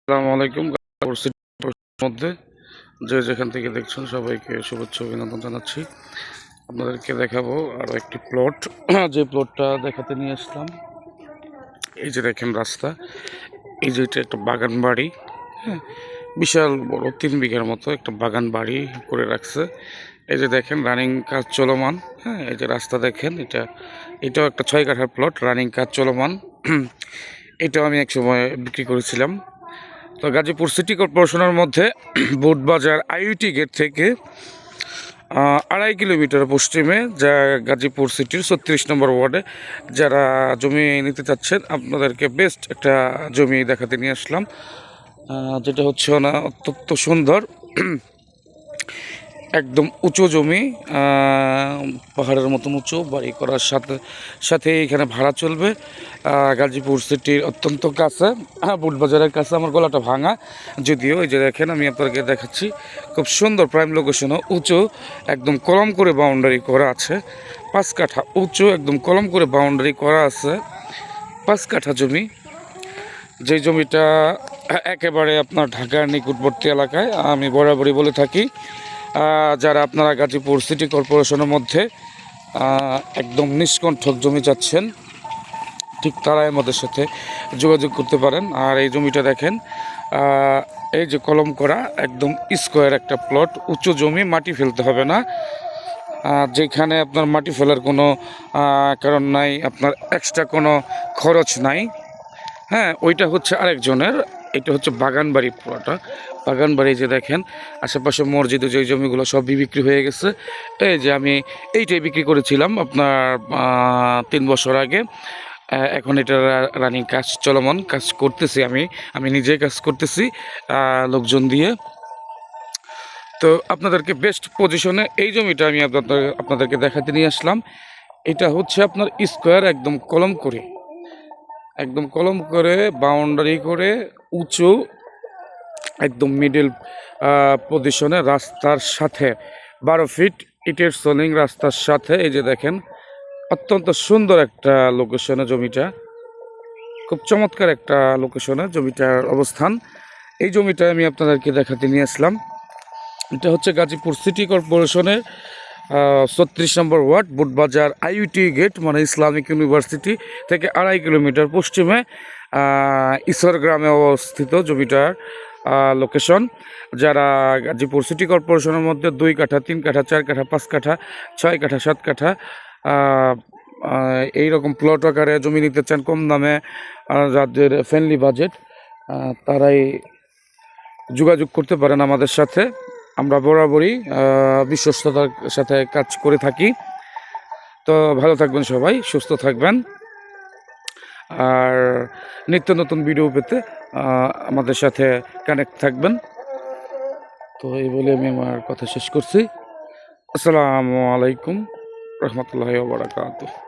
আসসালামু আলাইকুম। মধ্যে যে যেখান থেকে দেখছেন সবাইকে শুভেচ্ছা অভিনন্দন জানাচ্ছি। আপনাদেরকে দেখাবো আরও একটি প্লট। যে প্লটটা দেখাতে নিয়ে আসলাম, এই যে দেখেন রাস্তা, এই যে এটা একটা বাগান বাড়ি। হ্যাঁ, বিশাল বড় 3 বিঘার মতো একটা বাগান বাড়ি করে রাখছে। এই যে দেখেন রানিং কাজ চলমান। হ্যাঁ, এই যে রাস্তা দেখেন, এটাও একটা 6 কাঠার প্লট, রানিং কাজ চলমান। এটাও আমি এক সময় বিক্রি করেছিলাম। তো গাজীপুর সিটি কর্পোরেশনের মধ্যে বোটবাজার আইইটি গেট থেকে 2.5 কিলোমিটার পশ্চিমে, যা গাজীপুর সিটির 36 নম্বর ওয়ার্ডে যারা জমি নিতে চাচ্ছেন, আপনাদেরকে বেস্ট একটা জমি দেখাতে নিয়ে আসলাম। যেটা হচ্ছে না অত্যন্ত সুন্দর, একদম উঁচু জমি, পাহাড়ের মতন উঁচু, বাড়ি করার সাথে সাথে এখানে ভাড়া চলবে। গাজীপুর সিটির অত্যন্ত কাছে, বুটবাজারের কাছে। আমার গলাটা ভাঙা যদিও, এই যে দেখেন আমি আপনাকে দেখাচ্ছি, খুব সুন্দর প্রাইম লোকেশনও, উঁচু, একদম কলম করে বাউন্ডারি করা আছে। 5 কাঠা উঁচু, একদম কলম করে বাউন্ডারি করা আছে। 5 কাঠা জমি, যে জমিটা একেবারে আপনার ঢাকার নিকটবর্তী এলাকায়। আমি বরাবরই বলে থাকি, যারা আপনারা গাজীপুর সিটি কর্পোরেশনের মধ্যে একদম নিষ্কণ্ঠক জমি যাচ্ছেন, ঠিক তারাই আমাদের সাথে যোগাযোগ করতে পারেন। আর এই জমিটা দেখেন, এই যে কলম করা, একদম স্কোয়ার একটা প্লট, উঁচু জমি, মাটি ফেলতে হবে না। যেখানে আপনার মাটি ফেলার কোনো কারণ নাই, আপনার এক্সট্রা কোনো খরচ নাই। হ্যাঁ, ওইটা হচ্ছে আরেকজনের, এটা হচ্ছে বাগান বাড়ি। পুরোটা বাগান বাড়ি। যে দেখেন আশেপাশে মসজিদে যে জমিগুলো সব বিক্রি হয়ে গেছে। এই যে আমি এইটাই বিক্রি করেছিলাম আপনার 3 বছর আগে। এখন এটা রানিং কাজ চলমান, কাজ করতেছি, আমি নিজেই কাজ করতেছি লোকজন দিয়ে। তো আপনাদেরকে বেস্ট পজিশনে এই জমিটা আমি আপনাদেরকে দেখাতে নিয়ে আসলাম। এটা হচ্ছে আপনার স্কোয়ার, একদম কলম করে বাউন্ডারি করে, উঁচু, একদম মিডল পজিশনে, রাস্তার সাথে 12 ফিট ইটের সোলিং রাস্তার সাথে। এই যে দেখেন অত্যন্ত সুন্দর একটা লোকেশনে জমিটা, খুব চমৎকার একটা লোকেশনে জমিটার অবস্থান। এই জমিটা আমি আপনাদেরকে দেখাতে নিয়ে আসলাম। এটা হচ্ছে গাজীপুর সিটি কর্পোরেশনের 36 নম্বর ওয়ার্ড, বুটবাজার আইইটি গেট, মানে ইসলামিক ইউনিভার্সিটি থেকে 2.5 কিলোমিটার পশ্চিমে ঈশ্বর গ্রামে অবস্থিত জমিটার লোকেশন। যারা গাজীপুর সিটি কর্পোরেশনের মধ্যে 2 কাঠা, 3 কাঠা, 4 কাঠা, 5 কাঠা, 6 কাঠা, 7 কাঠা এইরকম প্লট আকারে জমি নিতে চান কম দামে, যাদের ফ্যামিলি বাজেট, তারাই যোগাযোগ করতে পারেন আমাদের সাথে। আমরা বরাবরই বিশ্বস্ততার সাথে কাজ করে থাকি। তো ভালো থাকবেন সবাই, সুস্থ থাকবেন, আর নিত্য নতুন ভিডিও পেতে আমাদের সাথে কানেক্ট থাকবেন। তো এই বলে আমি আমার কথা শেষ করছি। আসসালামু আলাইকুম রহমতুল্লাহি ওয়া বারাকাতুহু।